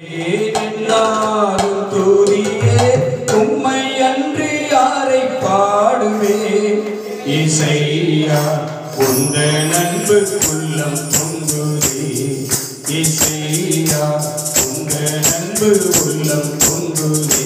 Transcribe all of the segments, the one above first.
என்னாலும் துதியே உம்மை அன்றி யாரை பாடுவேன் இசையா உந்தன் அன்பு உள்ளம் பொங்குதே இசையா உந்தன் அன்பு உள்ளம் பொங்குதே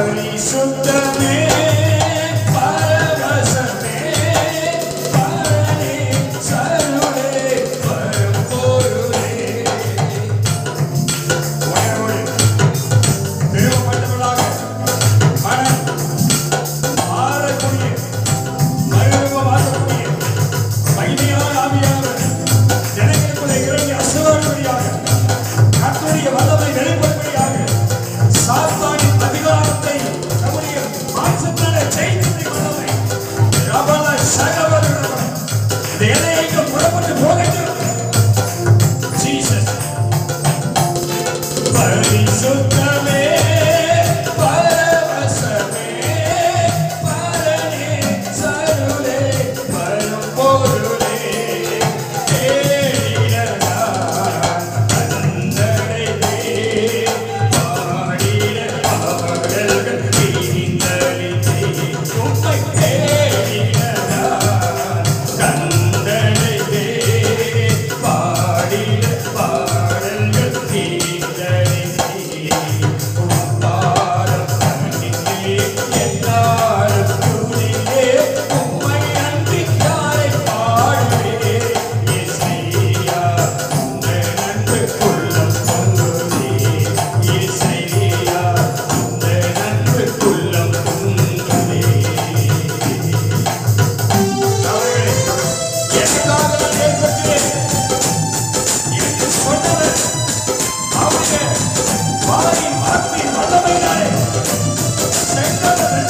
பரிசுத்தமே பரவசமே பரனே சருளே பரம்பொருளே திருவப்பட்டவர்களாக மனம் மாறக்கூடிய மறுரூபமாகக்கூடிய மகிமையான ஆவியானவர் ஜனங்களுக்குள்ளே இறங்கி அசுரபடியாக கர்த்தருடைய வல்லமை வெளிப்படும்படியாக சாத்தானின் அதிகாரத்தை நம்முடைய மாம்சத்தினாலே ஜெயித்ததை வல்லமை ரபல சகவருடன் இந்த எல்லையைக்கு புறப்பட்டு போகட்டும் ஜீசஸ் பரிசுத்தமே பரவசமே பரனே சருளே பரம்பொருளே வாரி வார்த்தை வல்லமையினாலே செங்கடலை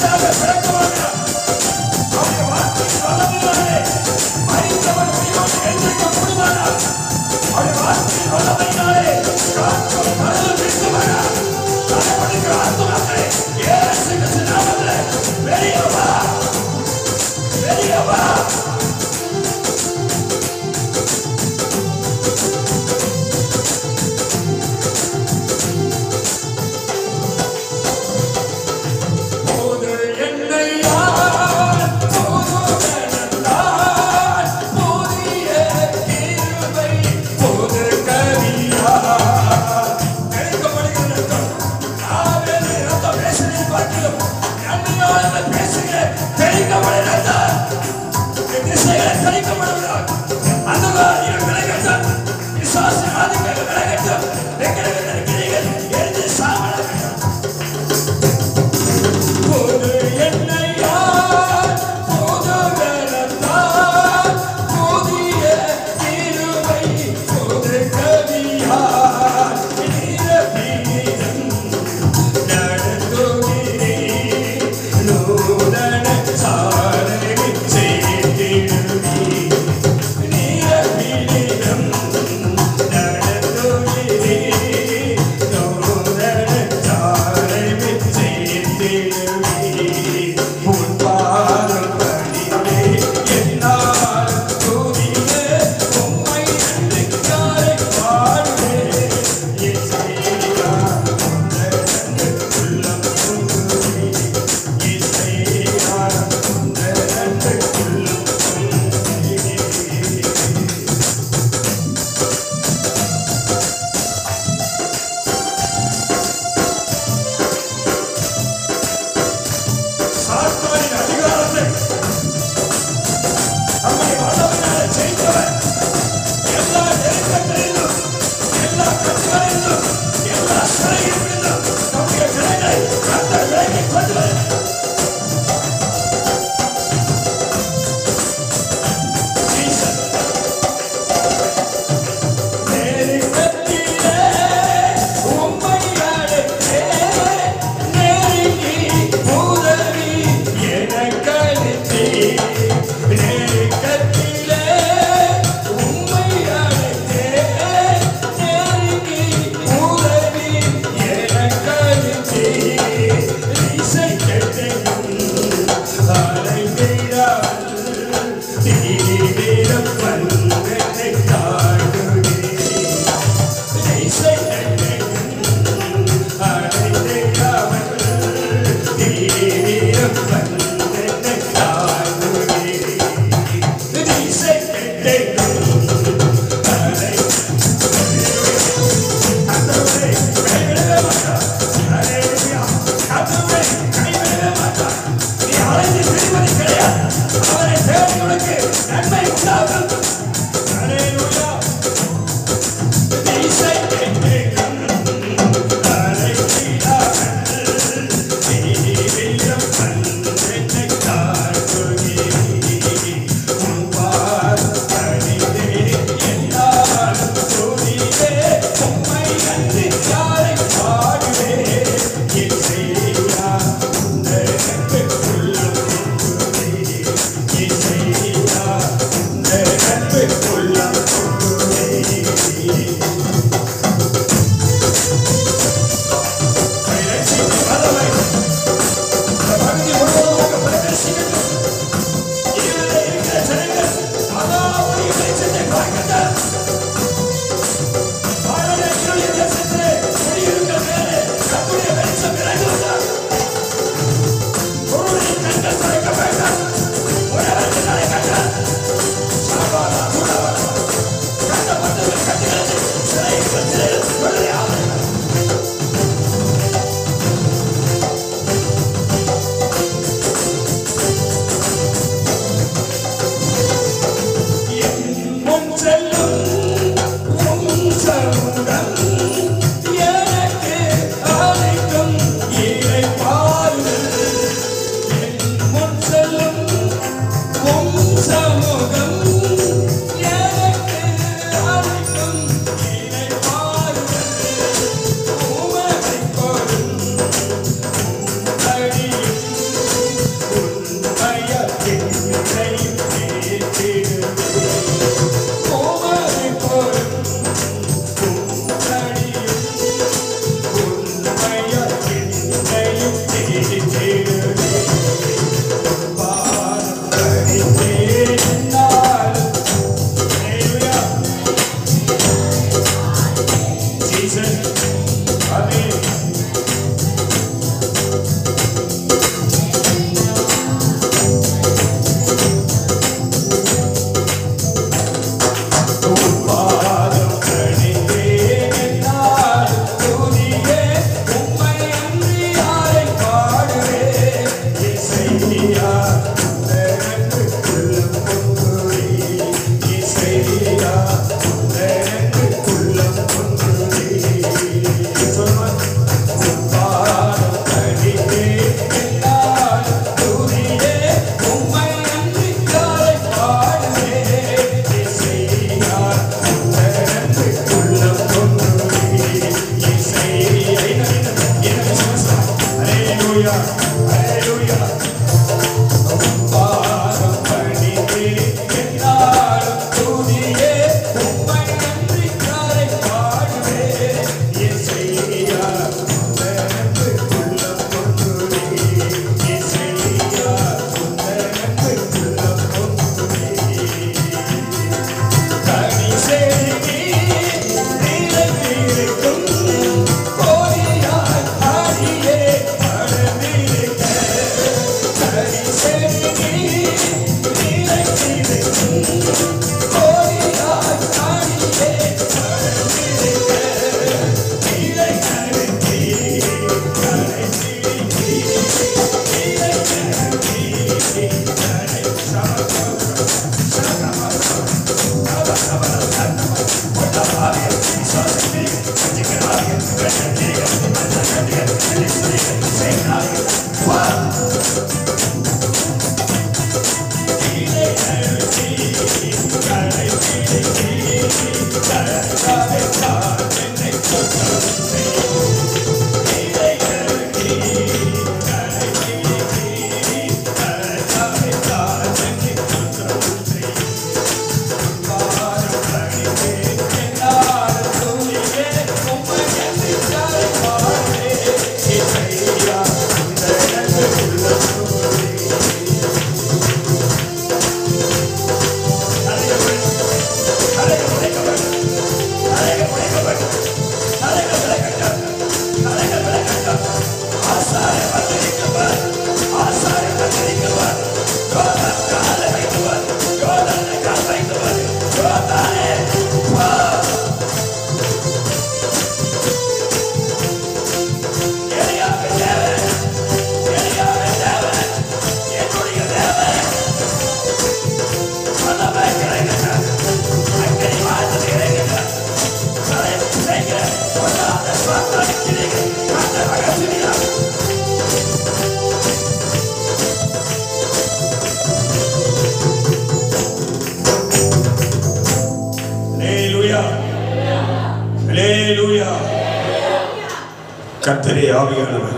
கர்த்தரே ஆவியானவர்.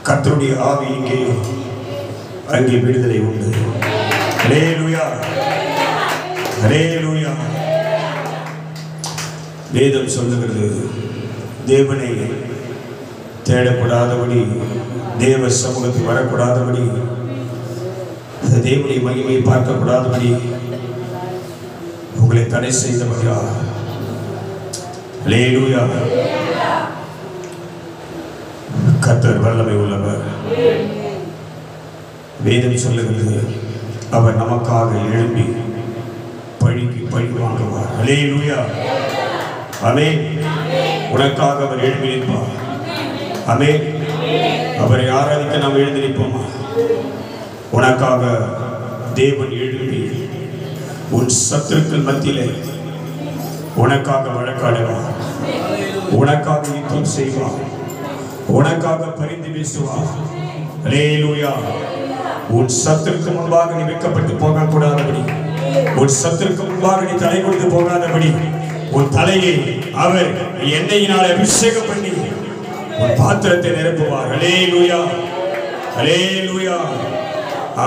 கர்த்தருடைய ஆவி இங்கே, அங்கே விடுதலை உண்டு. ஹல்லேலூயா, ஹல்லேலூயா. வேதம் சொல்லுகிறது, தேவனை தேடக்கூடாதபடி, தேவ சமூகத்தில் வரக்கூடாதபடி, தேவனுடைய மகிமையை பார்க்கக்கூடாதபடி உங்களை தடை செய்தவர்களா? ஹல்லேலூயா. கர்த்தர் வல்லமை உள்ளவர். வேதம் சொல்லுகிறது, அவர் நமக்காக எழும்பி பழிக்கு பழி வாங்குவார். ஹல்லேலூயா, ஆமென். உனக்காக அவர் எழும்பி நிற்பார். ஆமென். அவரை ஆராதிக்க நாம் எழுந்து நிற்போமா? உனக்காக தேவன் எழும்பி உன் சத்துருக்கள் மத்தியிலே உனக்காக வழக்காடுவார், உனக்காக யுத்தம் செய்வார், உனக்காக பரிந்து பேசுவார். ஹல்லேலூயா. உன் சத்துருக்கு முன்பாக நீ வெட்கப்பட்டு போகக்கூடாதபடி, உன் சத்துருக்கு முன்பாக நீ தலை கொடுத்து போகாதபடி, உன் தலையை அவர் எண்ணெயினால் அபிஷேகம் பண்ணி உன் பாத்திரத்தை நிரப்புவார். ஹல்லேலூயா, ஹல்லேலூயா.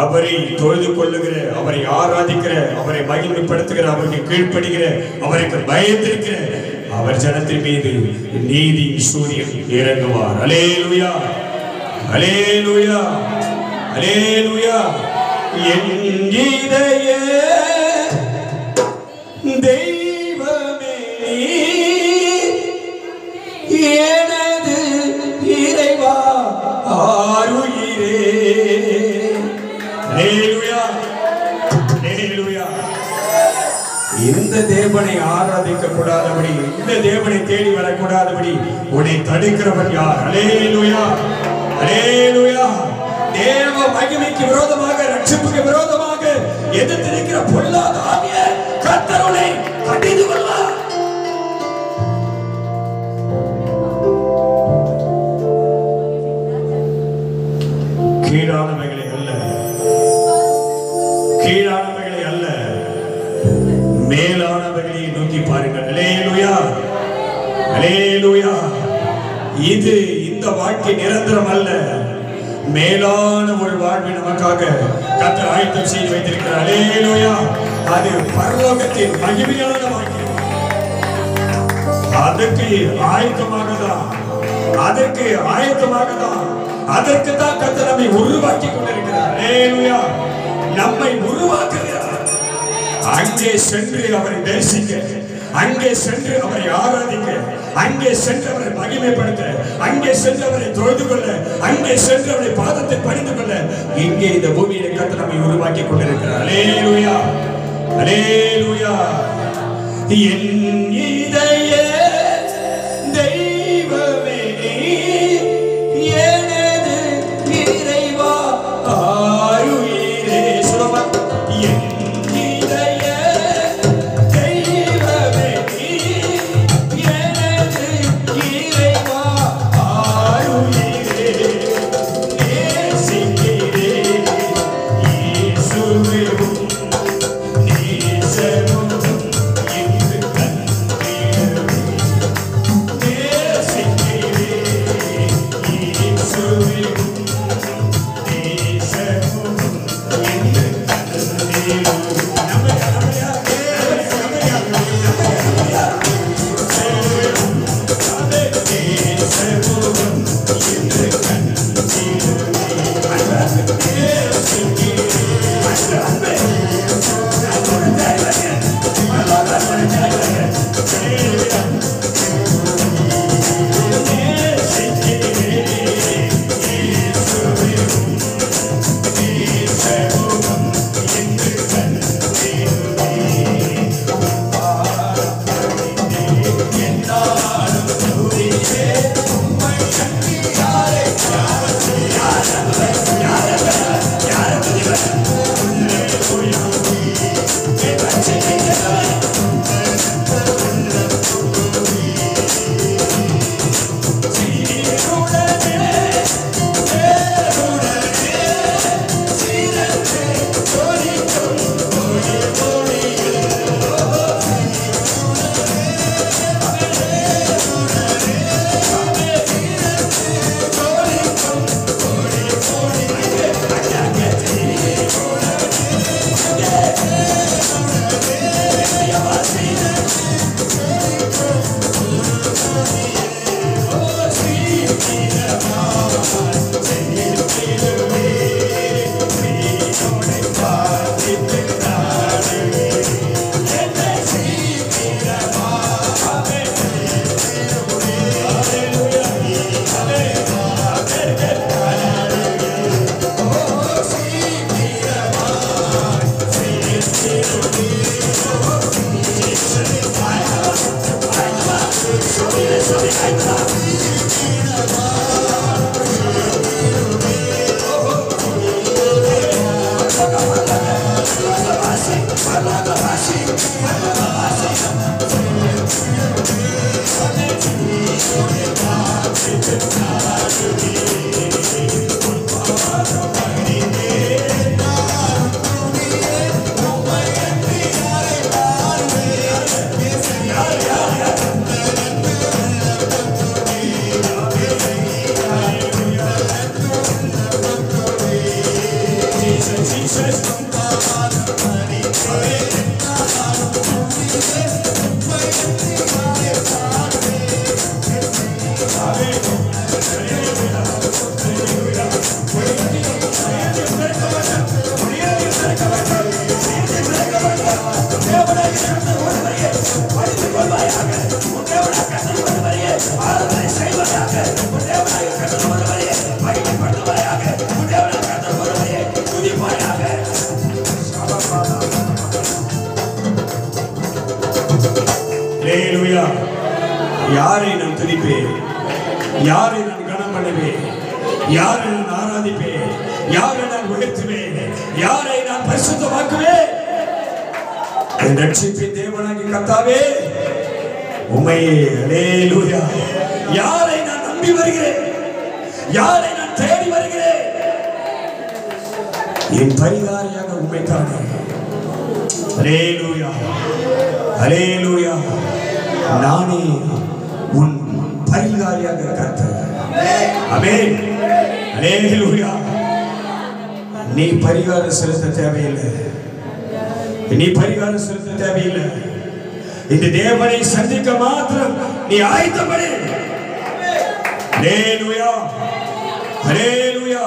அவரை தொழுது கொள்ளுகிற, அவரை ஆராதிக்கிற, அவரை மகிமைப்படுத்துகிற, அவருக்கு கீழ்ப்படுகிற, அவருக்கு பயந்திருக்கிற அவர் ஜனத்தின் மீது நீதி சூரியன் இறங்குவார். ஹல்லேலூயா, ஹல்லேலூயா, ஹல்லேலூயா. என் இதய தெய்வமே, எனது இறைவா ஆருயிரே. ஹல்லேலூயா, ஹல்லேலூயா. இந்த தேவனை ஆராதிக்க கூடாதபடி, இந்த தேவனை தேடி வரக்கூடாதபடி உன்னை தடுக்கிறவன் யார்? ஹல்லேலூயா, ஹல்லேலூயா. தேவ மகிமைக்கு விரோதமாக, ரட்சிப்புக்கு விரோதமாக எதிர்த்து நிற்கிற பொல்லாத ஆவியை கர்த்தர் உன்னை கடிந்து கொள்வார். கீழானவைகளை அல்ல, கீழானவைகளை அல்ல, மேலானவைகளை நோக்கி பாருங்கள். ஹல்லேலூயா, ஹல்லேலூயா. இது இந்த வாழ்க்கை நிரந்தரம் அல்ல, மேலான ஒரு வாழ்வை நமக்காக கர்த்தர் ஆயத்தம் செய்து வைத்திருக்கிறார். ஹல்லேலூயா. அது பரலோகத்தின் மகிமையான வாழ்க்கை. அதற்கு ஆயத்தமாகதான், அதற்கு ஆயத்தமாகதான், அதற்கு தான் கர்த்தர் நம்மை உருவாக்கி கொண்டிருக்கிறார். ஹல்லேலூயா. நம்மை உருவாக்குகிறார். அங்கே சென்று அவரை தரிசிக்க, அங்கே சென்று அவரை ஆராதிக்க, அங்கே சென்று அவரை மகிமைப்படுத்த, அங்கே சென்று அவரை தொழுது கொள்ள, அங்கே சென்று அவரை பாதத்தில் பணிந்து கொள்ள, இங்கே இந்த பூமியில கர்த்தர் நம்மை உருவாக்கி கொண்டிருக்கிறார். ஹல்லேலூயா, ஹல்லேலூயா. என் இதய தெய்வமே, எனது இறைவா ஆருயிரே. சொல்லுமா, என் இதய தெய்வமே, எனது இறைவா ஆருயிரே. நேசிக்கிறேன் இயேசுவே, நேசமும் இன்று கண்டிடுவேன். யாரை நான் துதிப்பேன், யாரை நான் கனம் பண்ணுவேன், யாரை நான் ஆராதிப்பேன், யாரை நான் உயர்த்துவேன், யாரை நான் பரிசுத்தமாக்குவேன்? என் ரட்சிப்பின் தேவனாகிய கர்த்தாவே உம்மையே. அல்லேலூயா. யாரை நான் நம்பி வருகிறேன், யாரை நான் தேடி வருகிறேன்? என் பரிகாரியாக உம்மைத்தானே. அல்லேலூயா, அல்லேலூயா. நானே உன் பரிகாரியாக கர்த்தர். ஆமென். அல்லேலூயா. நீ பரிகாரம் செலுத்த தேவையில்லை, நீ பரிகாரம் செலுத்த தேவையில்லை. இந்த தேவனை சந்திக்க மாத்திரம் நீ ஆயத்தப்படு. அல்லேலூயா, அல்லேலூயா.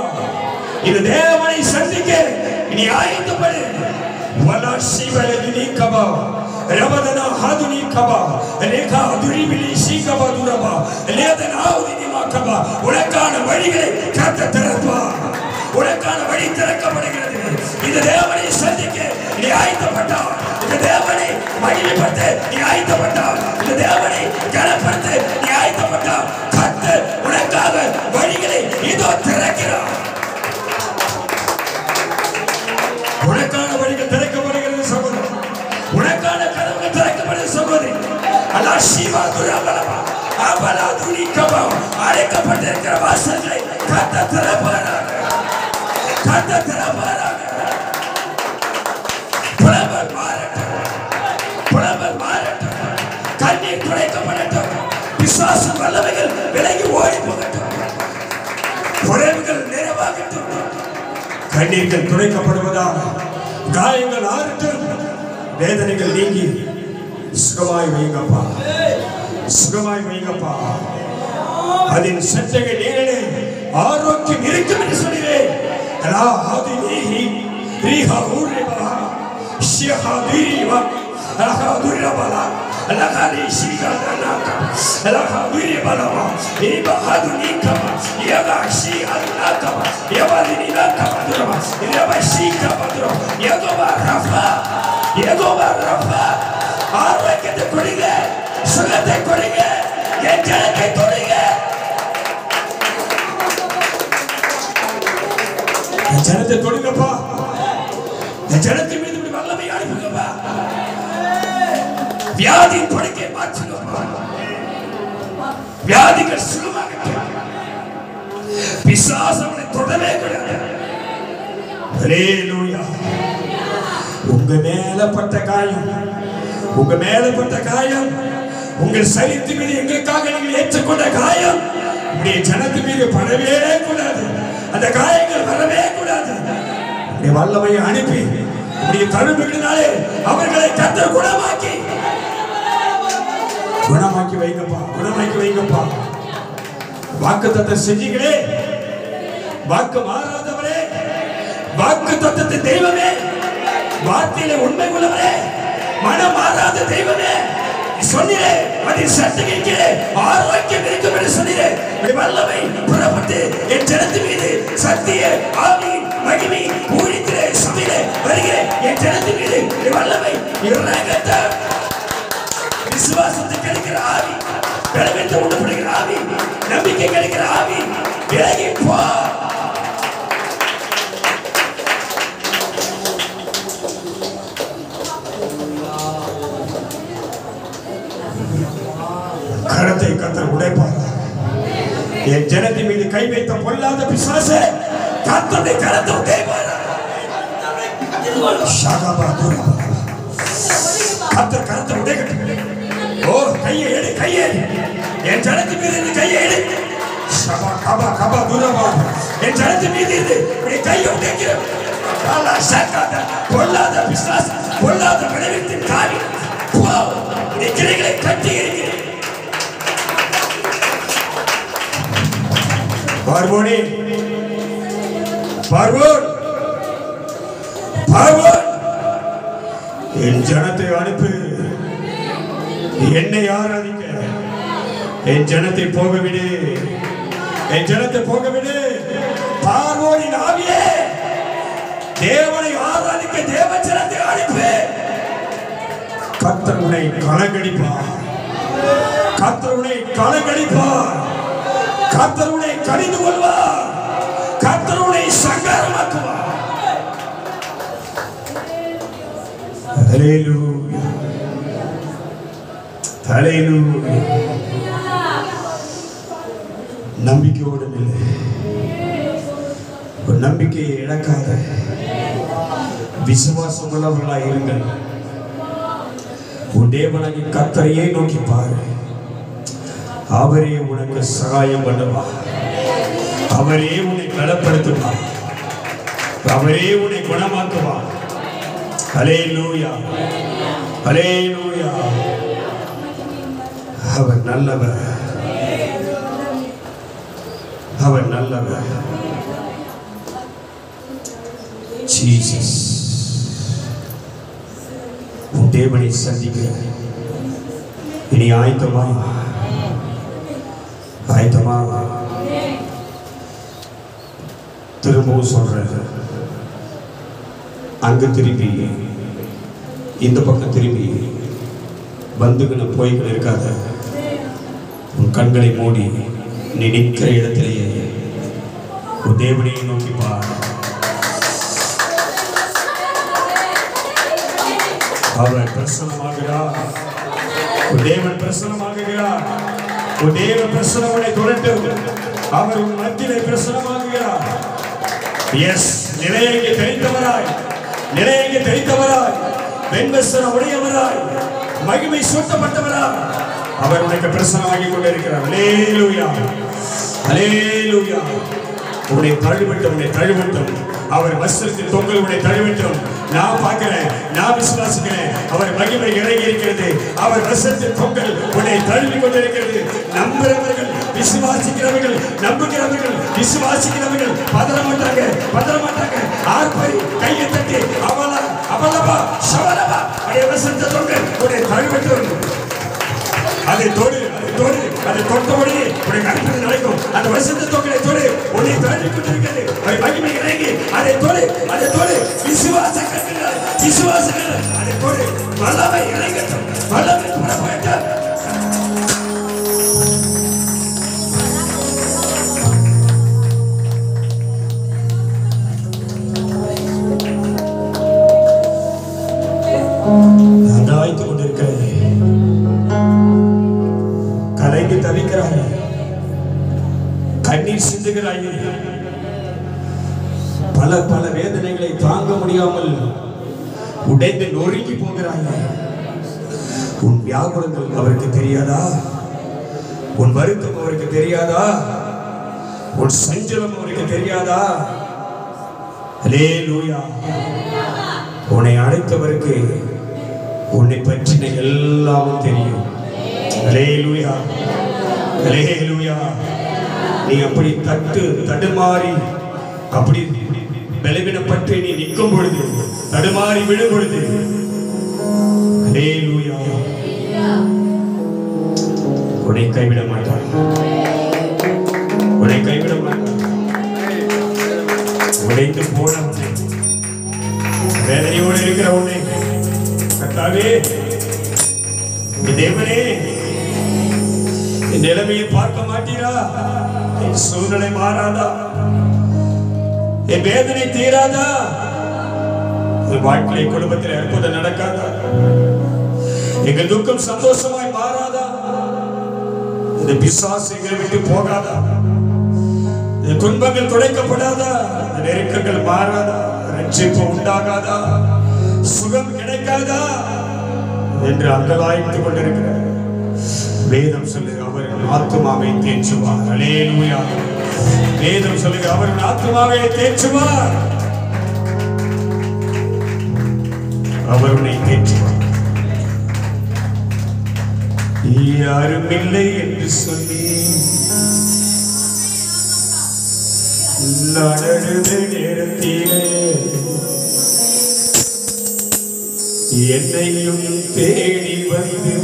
இந்த தேவனை சந்திக்க நீ ஆயத்தப்படு. வலா சிவலதினி கபா ரபதனா ஹதுனி கபா லேகா துரிபிலி சீகபா துரபா லேதனா உதினி மாகபா. உனக்கான வழிகளை கர்த்தர் திறப்பார். உனக்கான வழி திறக்கப்படுகிறது. இந்த தேவனை சந்திக்க நீ ஆயத்தப்பட்டால், இந்த தேவனை மகிமைப்படுத்த நீ ஆயத்தப்பட்டால், இந்த தேவனை கனப்படுத்த நீ ஆயத்தப்பட்டால், கர்த்தர் உனக்காக வழிகளை இதோ திறக்கிறார். உனக்கான வழிகள் திறக்கப்படுகிறது சகோதரர். உனக்கான கதவுகள் திறக்கப்படுகிறது சகோதரி. அல்லாஹ் சிவா துரபலமா அபலா துனிகபா. அடைக்கப்பட்டிருக்கிற வாசல்களை கர்த்தர் திறப்பாராக, கர்த்தர் திறப்பாராக. புலம்பல் மாறட்டும், புலம்பல் மாறட்டும். கண்ணீர் துடைக்கப்படட்டும். பிசாசு வல்லமைகள் விலகி ஓடி போகட்டும். குறைவுகள் நிறைவாகட்டும். கண்ணீர்கள் துடைக்கப்படுவதாக, காயங்கள் ஆறட்டும், வேதனைகள் நீங்கி சுகமாய் வைங்கப்பா, சுகமாய் வைங்கப்பா. அதன் சட்டைகள் நீங்களே ஆரோக்கியம் இருக்கும் என்று சொல்கிறேன். ஆரோக்கியத்தை கொடுங்க, சுகத்தை கொடுங்க, என் ஜனத்தை கொடுங்க. ஜனத்தை தொடுங்கப்பா. ஜனத்தின் மீது வல்லமை அனுப்புங்கப்பா. வியாதியின் படுக்கை மாற்றுங்கப்பா. வியாதிகள் சுகமாகட்டும். பிசாசு அவனை தொடவே கூடாது. அல்லேலூயா. உங்க மேல பட்ட காயம், உங்க மேல பட்ட காயம், உங்கள் சரீரத்தின் மீது எங்களுக்காக நீங்கள் ஏற்றுக்கொண்ட காயம் உங்களுடைய ஜனத்தின் மீது படவே கூடாது. அந்த காயங்கள் வரவே கூடாது. வல்லமையை அனுப்பி உடைய தழும்புகளினாலே அவர்களை கர்த்தர் குணமாக்கி வைங்கப்பா, குணமாக்கி வைங்கப்பா. வாக்குத்தத்தம் செஞ்சீங்களே, வாக்கு மாறாதவரே, வாக்கு தத்தத்தின் தெய்வமே, வார்த்தையில உண்மை உள்ளவரே, மனம் மாறாத தெய்வமே, சொன்னீரே அதில் சட்டை ஆரோக்கியம் இருக்கும் என்று சொன்னீரே. வல்லமை புறப்பட்டு என் ஜனத்தின் மீது சக்திய ஆவி மகிமை ஊழியத்திலே சபையிலே வருகிற என் ஜனத்தின் மீது வல்லமை இறங்கட்டும். விசுவாசத்தை கிடைக்கிற ஆவி, பலவீனத்தை உணர்வுகிற ஆவி, நம்பிக்கை கிடைக்கிற ஆவி விலகி போ. கரத்தை கர்த்தர் உடைப்பார். என் ஜனத்தின் மீது கை வைத்த பொல்லாத பிசாசே கர்த்தருடைய கரத்தை உடைப்பார். கர்த்தர் கரத்தை உடைக்கட்டும். ஓ கையை எடு, கையை என் ஜனத்தின் மீது இருந்து கையை எடு. என் ஜனத்தின் மீது இருந்து கையை உடைக்கிறேன். பொல்லாத பிசாசு, பொல்லாத விளைவித்தின் காவி கிளைகளை கட்டி இருக்கிறேன். பார்வோனே, பார்வோன், பார்வோன், என் ஜனத்தை அனுப்பு, என்னை ஆராதிக்க என் ஜனத்தை போக விடு, என் ஜனத்தை போக விடு. பார்வோனின் ஆவியே, தேவனை ஆராதிக்க தேவ ஜனத்தை அனுப்பு. கர்த்தர் உன்னை கலங்கடிப்பார், கர்த்தர் உன்னை கலங்கடிப்பார், கர்த்தர் உன்னை கடிந்து கொள்வார், கர்த்தர் உன்னை சங்காரமாக்குவார். ஹல்லேலூயா, ஹல்லேலூயா. நம்பிக்கையோடு நில்லு, ஒரு நம்பிக்கையை இழக்காத விசுவாசம் உள்ளவர்களாய் இருங்கள். உன் தேவனாகிய கர்த்தரையே நோக்கி பாரு, அவரே உனக்கு சகாயம் பண்ணுவார், அவரே உன்னை பலப்படுத்துவார், அவரே உன்னை குணமாக்குவார். ஹல்லேலூயா, ஹல்லேலூயா. அவர் நல்லவர், அவர் நல்லவர். ஜீசஸ், உன் தேவனை சந்திக்க இனி ஆயத்தமா, ஆயத்தமா. திரும்பவும் சொல்றேன், அங்கு திரும்பி இந்த பக்கம் திரும்பி வந்துக்கின போய்கள் இருக்காத. உன் கண்களை மூடி நீ நிற்கிற இடத்திலேயே உன் தேவனையை நோக்கி பார். அவர் பிரசன்னமாகிறார், உன் தேவன் பிரசன்னமாகிறார், உன் தேவ பிரசன்னமனை தொடட்டும். அவர் உன் மத்தியிலே பிரசன்னமாகிறார். எஸ், நிலையைக்கு தெரிந்தவராய், நிலையைக்கு தெரிந்தவராய், வெண்வஸ்திரம் உடையவராய், மகிமை சூட்டப்பட்டவராய் அவர் உனக்கு பிரசன்னமாகி கொண்டிருக்கிறார். ஹல்லேலூயா, ஹல்லேலூயா. உன்னை தழுவிட்டும், உன்னை தழுவிட்டும். அவர் வஸ்திரத்தின் தொங்கல் உன்னை தழுவிட்டும். நான் பார்க்கிறேன், நான் விசுவாசிக்கிறேன். அவர் மகிமை இறங்கி இருக்கிறது. அவர் வஸ்திரத்தின் தொங்கல் உன்னை தழுவி கொண்டிருக்கிறது. நம்புகிறவர்கள், விசுவாசிக்கிறவர்கள், நம்புகிறவர்கள், விசுவாசிக்கிறவர்கள் பதற மாட்டாங்க, பதற மாட்டாங்க. ஆர்ப்பரி, கையை தட்டி அவளா அவளவா சவலவா அடைய வஸ்திரத்தின் தொங்கல் உன்னை தழுவிட்டும். அதை தொடு, அதை தொடு, அதை தொட்டபடி உனக்கு அற்புதம் நடக்கும். அந்த வசந்த தொகை தொடு, உன்னை தள்ளி கொண்டிருக்கிறது. மகிமை இறங்கி அதை தொடு, அதை தொடு. விசுவாசங்கள், விசுவாசங்கள் அதை தொடு. வல்லமை இறங்கட்டும், வல்லமை புறப்படட்டும். நான் ஆய்த்து கொண்டிருக்கிறேன். கலைந்து தவிக்கிறாய், கண்ணீர் சிந்துகிறாய், பல பல வேதனைகளை தாங்க முடியாமல் உடைந்து நொறுங்கி போகிறாய். உன் வியாகுலங்கள் அவருக்கு தெரியாதா? உன் வருத்தம் அவருக்கு தெரியாதா? உன் சஞ்சலம் அவருக்கு தெரியாதா? ஹல்லேலூயா. உன்னை அழைத்தவருக்கு உன்னை பற்றின எல்லாமும் தெரியும். ஹல்லேலூயா, ஹல்லேலூயா. நீ அப்படி தடுமாறி, அப்படி பலவீனப்பட்டு நீ நிற்கும் பொழுது, தடுமாறி விழும் பொழுது, ஹல்லேலூயா, உன்னை கைவிட மாட்டார், உன்னை கைவிட மாட்டார். உடைந்து போன உன்னை, வேதனையோடு இருக்கிற உன்னை, கர்த்தாவே, தேவனே, என் நிலைமையை பார்க்க மாட்டீரா? என் சூழ்நிலை மாறாதா? என் வேதனை தீராதா? என் வாழ்க்கை குடும்பத்தில் அற்புதம் நடக்காதா? எங்க துக்கம் சந்தோஷமாய் மாறாதா? இந்த பிசாசு எங்களை விட்டு போகாதா? இந்த துன்பங்கள் துடைக்கப்படாதா? இந்த நெருக்கங்கள் மாறாதா? ரட்சிப்பு உண்டாகாதா? சுகம் கிடைக்காதா என்று அங்கலாய்த்துக் கொண்டிருக்கிறார். வேதம் சொல்லுங்க, அவர் ஆத்துமாவை தேற்றுவார். ஹல்லேலூயா. வேதம் சொல்லுங்க, அவர் ஆத்துமாவை தேற்றுவார். அவர் உன்னை தேற்றுவார். யாரும் இல்லை என்று சொல்லி நடந்த நேரத்திலே என்னையும் தேடி வந்து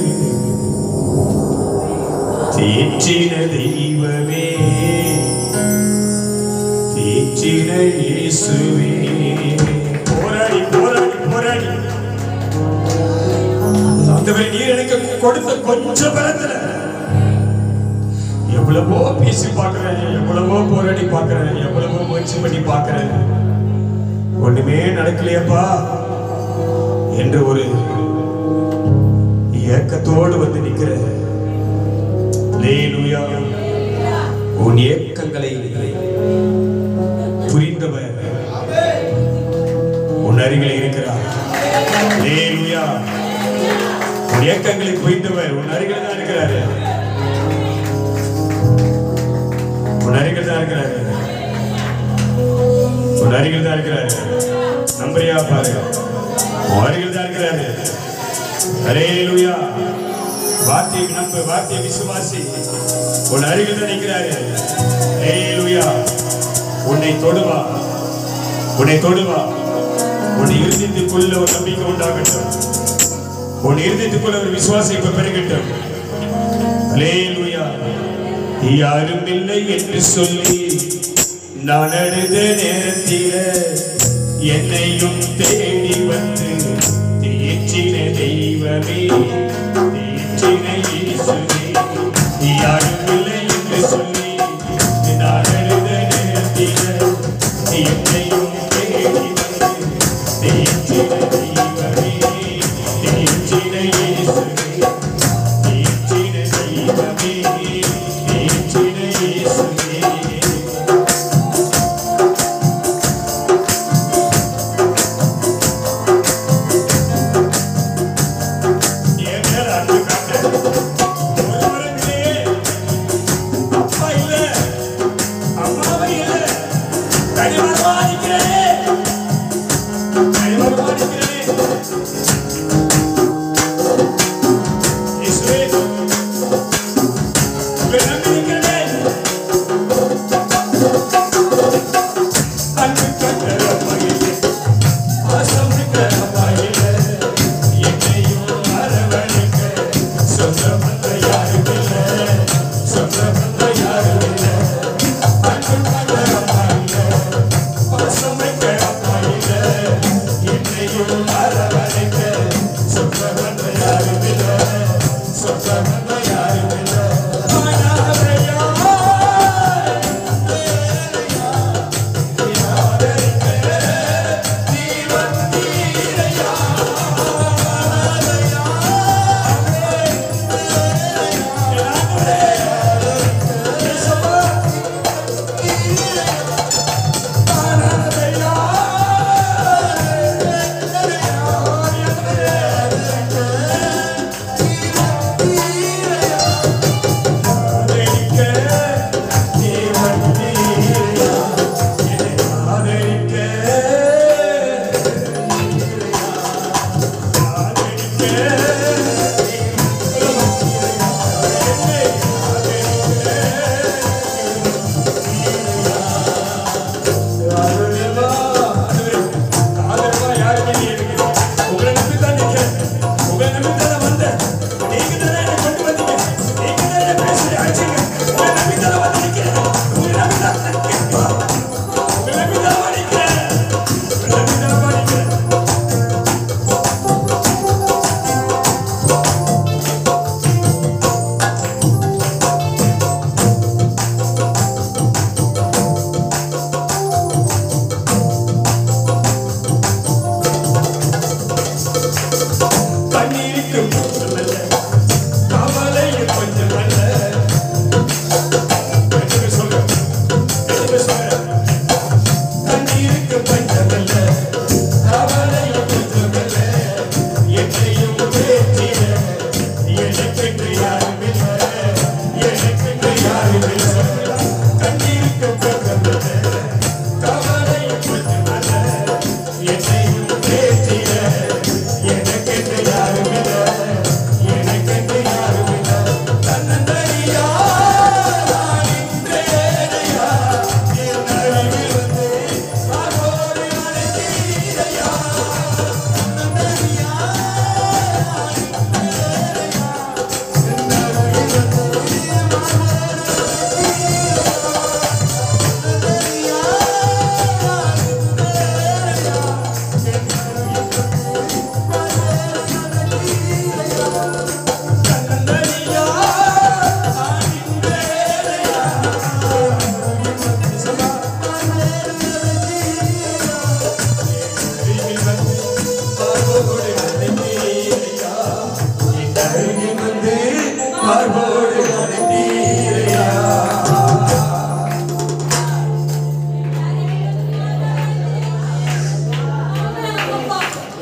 தேற்றின தெய்வமே, தேற்றின இயேசுவே. போராடி போராடி போராடி ஆண்டவரே, நீர் எனக்கு கொடுத்த கொஞ்சம் பலத்துல எவ்வளவோ பேசி பார்க்கிறேன், எவ்வளவோ போராடி பார்க்கிறேன், எவ்வளவோ முயற்சி பண்ணி பார்க்கிறேன், ஒண்ணுமே நடக்கலையப்பா என்று ஒரு ஏக்கத்தோடு வந்து நிற்கிற. அல்லேலூயா. உன் ஏக்கங்களை புரிந்தவர் உன் அருகிலே இருக்கிறார். அல்லேலூயா. உன் ஏக்கங்களை புரிந்தவர் உன் அருகில் தான் இருக்கிறார். உன் அருகில் தான் இருக்கிறார். உன் அருகில் தான் இருக்கிறார். நம்பறியா பாரு, உன் அருகில் தான் இருக்கிறார். அல்லேலூயா. வார்த்தையை நம்பு, வார்த்தையை விசுவாசி. உன் அருகில் தான் இருக்கிறார். அல்லேலூயா. உன்னை தொடுவா, உன்னை தொடுவா. உன் இருதயத்துக்குள்ள ஒரு நம்பிக்கை உண்டாகட்டும். உன் இருதயத்துக்குள்ள ஒரு விசுவாசத்தை பெருகட்டும். அல்லேலூயா. யாரும் இல்லை என்று சொல்லி நான் அழுத நேரத்தில் என்னையும் தேடி வந்து தேற்றின தெய்வமே, தேற்றின இயேசுவே. யாரும் இல்லை என்று சொல்லி நான் அழுத நேரத்தில் என்னையும் தேடி வந்து தேற்றின தெய்வமே, தேற்றின இயேசுவே, தேற்றின தெய்வமே, தேற்றின இயேசுவே. என் மேல அன்பு காட்ட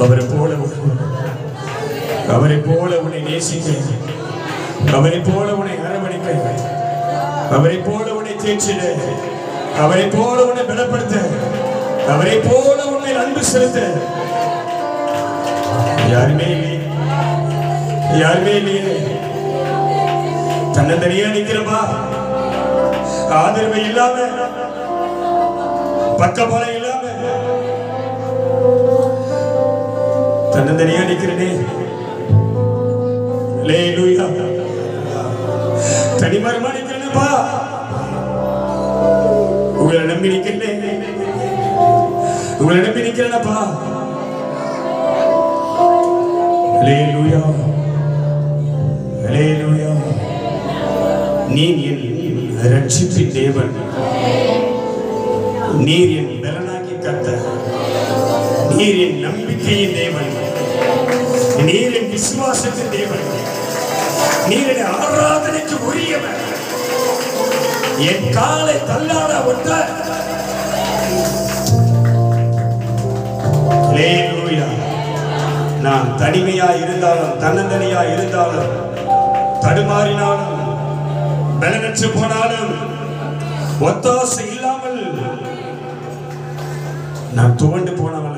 அவரை போல உன்னை நேசிக்க, அவரை போல உன்னை அரவணைக்க, அவரை போல உன்னை தேற்றிட, அவரை போல உன்னை பலப்படுத்த, அவரை போல உன்னை அன்பு செலுத்த யாருமே இல்லையே. தன்னந்தனியா நிக்கிறப்பா, ஆதரவு இல்லாம, பக்கபலம் இல்லாம தன்னந்தனியா நிக்கிறனே. அல்லேலூயா. தனிமரமா நிக்கிறேன்ப்பா, உங்களை நம்பி நிக்கிறேன், உங்களை நம்பி நிக்கிறேனப்பா. அல்லேலூயா, அல்லேலூயா. நீர் என் ரட்சிப்பின் தேவன், நீர் என் பலனாகி கர்த்தர், நீர் என் நம்பிக்கையின் தேவன், நீர் என் விசுவாசத்தின் தேவன், நீர் என் ஆராதனைக்கு உரியவன், என் காலை தள்ளாட விட்ட. அல்லேலூயா. நான் தனிமையா இருந்தாலும், தன்னந்தனியா இருந்தாலும், தடுமாறினாலும், பலனற்று போனாலும், ஒத்தாசை இல்லாமல் நான் துவண்டு போனவன்,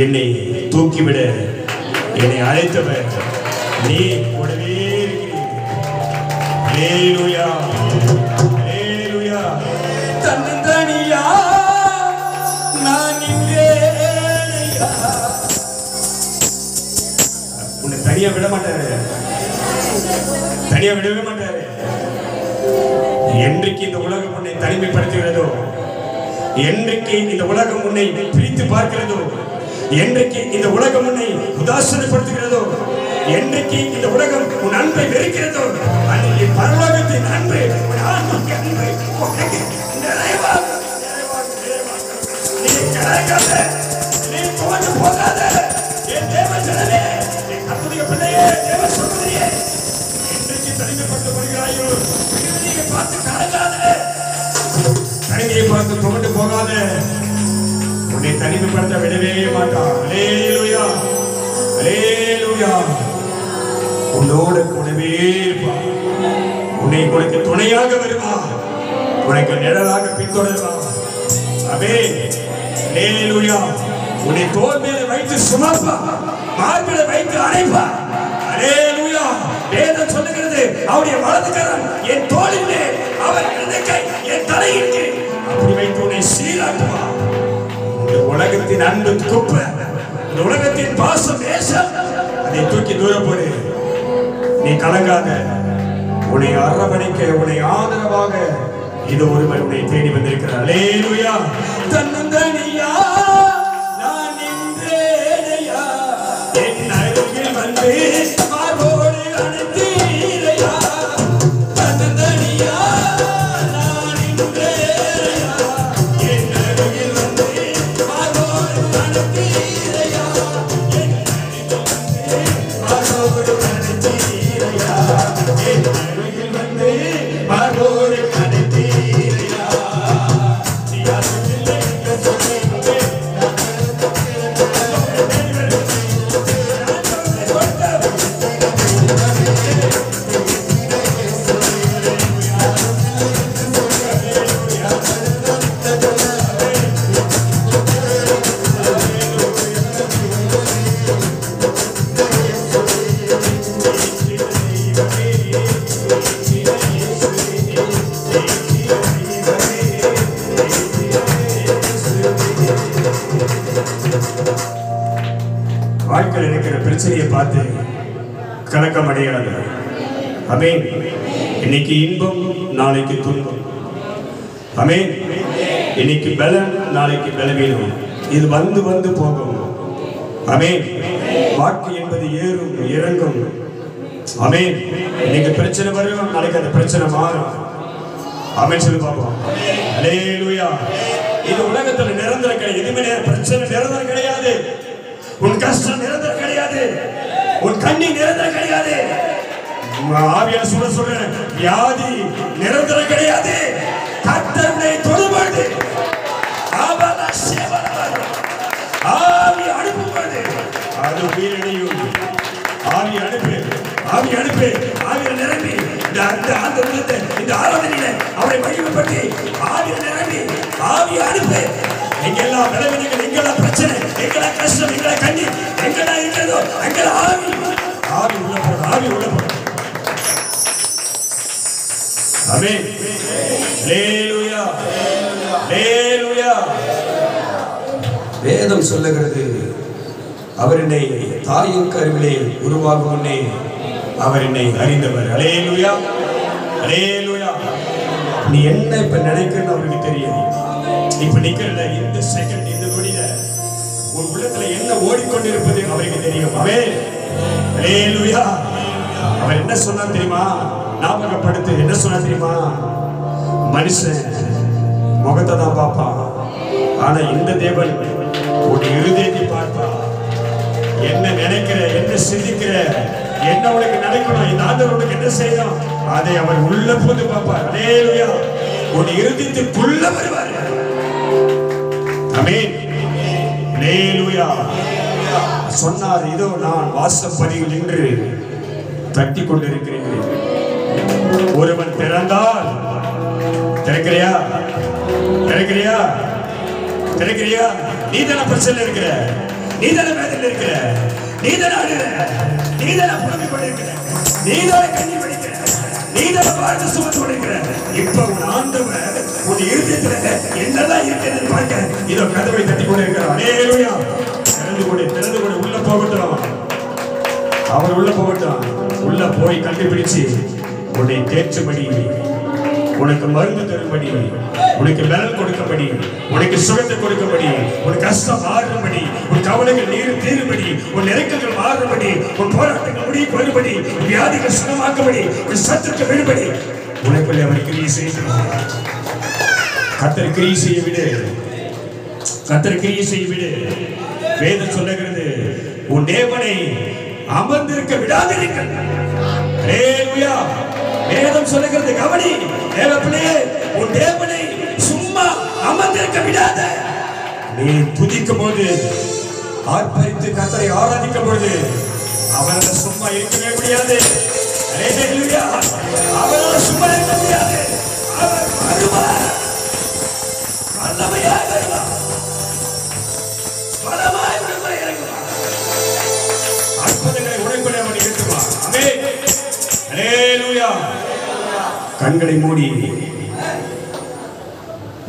என்னை தூக்கிவிட என்னை அழைத்தவர் நீ கூடவே இருக்கிறீர். தன்னந்தனியா நான் இல்லையா. உன்னை தனியா விட மாட்டாரு, தனியா விடவே மாட்டாரு. என்றைக்கு இந்த உலகம் உன்னை தனிமைப்படுத்துகிறதோ, என்றைக்கு இந்த உலகம் உன்னை பிரித்து பார்க்கிறதோ, என்றைக்கு இந்த உலகம் உன்னை உதாசீனப்படுத்துகிறதோ, என்றைக்கு இந்த உலகம் உன் அன்பை வெறுக்கிறதோ, அன்றைக்கு பரலோகத்தின் அன்பு, உன் ஆன்மாவின் அன்பு உனக்கு நிறைவாக நீ கலங்காத, நீ துவண்டு போகாத. என் தேவஜனமே, என் கர்த்தருடைய பிள்ளையே, தேவ சகோதரியே, என்றைக்கு தனிமைப்படுத்தப்படுகிறாயோ, விடுதலையை பார்த்து கலங்காத, தனிமையை பார்த்து துவண்டு போகாத. உன்னை தனிமைப்படுத்த விடவே மாட்டான். அல்லேலூயா, அல்லேலூயா. உன்னோடு கூடவே இருப்பான், உனக்கு துணையாக வருவான், உனக்கு நிழலாக பின்தொடர்வான். ஆமென். அல்லேலூயா. உன்னை தோள் மேல வைத்து சுமப்பான், மார்பில வைத்து அணைப்பான். அல்லேலூயா. வேதம் சொல்லுகிறது, அவருடைய வலது கரம் என் தோளின் மேல், அவர் இடது கை என் தலையின் கீழ், அப்படி வைத்து உன்னை சீராட்டுவான். இந்த உலகத்தின் அன்பு குப்பை, இந்த உலகத்தின் பாசம் வேஷம், அதை தூக்கி தூரம் போடு. நீ கலங்காத, உன்னை அரவணைக்க, உன்னை ஆதரவாக இது ஒருவர் உன்னை தேடி வந்திருக்கிறார். அல்லேலூயா. தன்னந்தனியா நான் நின்றேனையா, என் அருகில் வந்து மார்போடு அணைத்தீரையா. தன்னந்தனியா நான் நின்றேனையா, என் அருகில் வந்து மார்போடு அணைத்தீரையா, என் அருகில் வந்து மார்போடு அணைத்தீரையா, என் அருகில் வந்து மார்போடு அணைத்தீரையா. வாழ்க்கையில் இருக்கிற பிரச்சனையை பார்த்து கலக்கம் அடையாது. ஆமென். இன்னைக்கு இன்பம், நாளைக்கு துன்பம். ஆமென். இன்னைக்கு பலம், நாளைக்கு பலவீனம். இது வந்து வந்து போகும். ஆமென். வாழ்க்கை என்பது ஏறும் இறங்கும். ஆமென். இன்னைக்கு பிரச்சனை வரும், நாளைக்கு அந்த பிரச்சனை மாறும். ஆமென் சொல்லி பார்ப்போம். அல்லேலூயா. இது உலகத்துல நிரந்தரம் கிடையாது. எதுவுமே பிரச்சனை நிரந்தரம் கிடையாது. உன் கஷ்டம் நிரந்தரம் கிடையாது, உன் கண்ணீர் நிரந்தரம் கிடையாது. ஆவியான சொல்றேன், வியாதி நிரந்தரம் கிடையாது. கர்த்தர் உன்னை தொடும்பொழுது ஆவி அனுப்புவது அது உயிரிழையும். ஆவி அனுப்பு, ஆவி அனுப்பு, ஆவியில் நிரம்பி இந்த ஆராதனையில அவரை மகிமைப்படுத்தி ஆவியில் நிரம்பி ஆவி அனுப்பு. எங்கெல்லாம் விளைவினைகள், எங்கெல்லாம் பிரச்சனை, எங்கெல்லாம் கஷ்டம், எங்கெல்லாம் கண்ணி, எங்கெல்லாம் இருக்கிறதோ அங்கெல்லாம் ஆவி ஆவி உள்ள போடும், ஆவி உள்ள போடும். ஆமென். ஹல்லேலூயா, ஹல்லேலூயா. வேதம் சொல்லுகிறது, அவர் என்னை தாயின் கருவிலே உருவாகும் முன்னே அவர் என்னை அறிந்தவர். ஹல்லேலூயா, ஹல்லேலூயா. நீ என்ன இப்ப நினைக்கிறன்னு அவருக்கு தெரியும். இப்ப நிக்கிறத இந்த செகண்ட், இந்த நொடியில உன் உள்ளத்துல என்ன ஓடிக்கொண்டிருப்பது அவருக்கு தெரியும். ஆமென், ஹல்லேலூயா. அவர் என்ன சொன்னா தெரியுமா? ஞாபகப்படுத்து. என்ன சொன்னா தெரியுமா? மனுஷன் முகத்தை தான் பார்ப்பான், ஆனா இந்த தேவன் உன் இருதயத்தை பார்ப்பான். என்ன நினைக்கிற, என்ன சிந்திக்கிற, என்ன உனக்கு நடக்கணும், இந்த ஆண்டவர் உனக்கு என்ன செய்யணும், அதை அவர் உள்ள போது பார்ப்பார். ஹல்லேலூயா. உன் இருதயத்துக்குள்ள வருவார். ஆமென், ஹல்லேலூயா. சொன்னார், இதோ நான் வாசற்படியில் நின்று தட்டி கொண்டிருக்கிறேன். ஒருவன் திறந்தால், திறக்கிறியா, திறக்கிறியா, திறக்கிறியா? நீதான பிரச்சனை இருக்கிற, நீதான வேதனை இருக்கிற, நீதான அழுகிற, நீதான புலம்பிக் கொண்டிருக்கிற, நீதான கண்ணீர் வடிக்கிற, நீதான வாழ்ந்து சுமந்து கொண்டிருக்கிற. இப்ப உன் ஆண்டவர் உன் இருதயத்துல என்னதான் இருக்கிறது பார்க்க இதோ கதவை தட்டி கொண்டிருக்கிறார். ஹல்லேலூயா. திறந்து கொடு, திறந்து கொடு. உள்ள போகட்டும், அவர் உள்ள போகட்டும். உள்ள போய் கண்டுபிடிச்சு உன்னை தேற்றும்படி, உனக்கு மருந்து தரும்படி, உனக்கு பலன் கொடுக்கும்படி, உனக்கு சுகத்தை கொடுக்கும்படி, உன் கஷ்டம் மாறும்படி, உன் கவலைகள் நீர் தீரும்படி, உன் நெருக்கங்கள் மாறும்படி, உன் போராட்டங்கள் முடிவுக்கு வரும்படி, உன் வியாதிகள் சுகமாக்கும்படி, உன் சத்துருக்கு விடுபடி உனக்குள்ளே அவர் கிரியை செய்கிறார். கர்த்தர் கிரியை செய்ய விடு, கர்த்தர் கிரியை செய்ய விடு. வேதம் சொல்லுகிறது, உன் தேவனை அமர்ந்திருக்க விடாதீர்கள். ஹல்லேலூயா. வேதம் சொல்லுகிறது, கவனி தேவப்பிள்ளையே, உன் தேவனை சும்மா அமர்ந்திருக்க விடாத. நீ துதிக்கும் போது, ஆர்ப்பரித்து கர்த்தரை ஆராதிக்கும் பொழுது அவரால் சும்மா இருக்கவே முடியாது. ஹல்லேலூயா. அவரால் சும்மா இருக்க முடியாது. அவர் வருவார், வல்லமையாக வருவார், பலமாய் உனக்குள்ளே இறங்குவார், அற்புதங்களை உனக்குள்ளே அவர் நிகழ்த்துவார். ஆமென், ஹல்லேலூயா. கண்களை மூடி,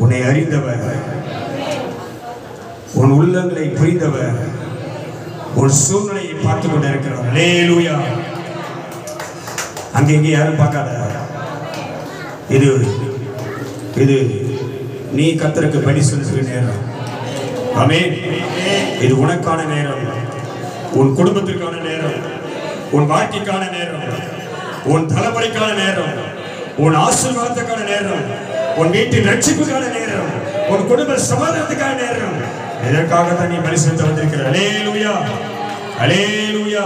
உன்னை அறிந்தவர், உன் உள்ளங்களை புரிந்தவர், உன் சூழ்நிலையை பார்த்துக் கொண்டிருக்கிறார். ஹல்லேலூயா. அங்கே இங்கே யாரும் பார்க்காத. இது இது நீ கர்த்தருக்கு பலி செலுத்துகிற நேரம். ஆமென். இது உனக்கான நேரம், உன் குடும்பத்திற்கான நேரம், உன் வாழ்க்கைக்கான நேரம், உன் தலைமுறைக்கான நேரம், உன் ஆசீர்வாதத்துக்கான நேரம், உன் வீட்டின் ரட்சிப்புக்கான நேரம், உன் குடும்ப சமாதானத்துக்கான நேரம். இதற்காகத்தான் நீ பலி செலுத்த வந்திருக்கிற. ஹல்லேலூயா, ஹல்லேலூயா.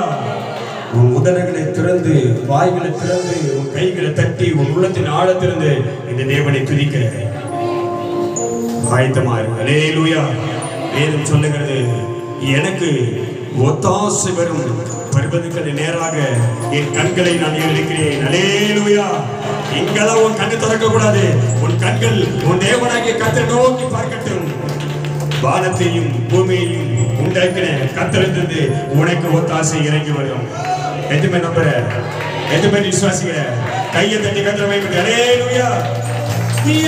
உன் உதடுகளை திறந்து, வாய்களை திறந்து, உன் கைகளை தட்டி, உன் உள்ளத்தின் ஆழத்திலிருந்து இந்த தேவனை துதிக்கிற ஆயத்தமா இரு. ஹல்லேலூயா. வேதம் சொல்லுகிறது, எனக்கு ஒத்தாசை வரும் பர்வதங்களுக்கு நேராக என் கண்களை நான் ஏறெடுக்கிறேன். ஹல்லேலூயா. இங்கெல்லாம் உன் கண்ணு திறக்க கூடாது. உன் கண்கள் உன் தேவனாகிய கர்த்தரை நோக்கி பார்க்கட்டும். வானத்தையும் பூமியையும் உண்டாக்கின கர்த்தரிடமிருந்து உனக்கு ஒத்தாசை இறங்கி வரும். எதுமே நம்புற, எதுமே விசுவாசிக்கிற, கையை தட்டி கர்த்தரை வைத்து ஹல்லேலூயா.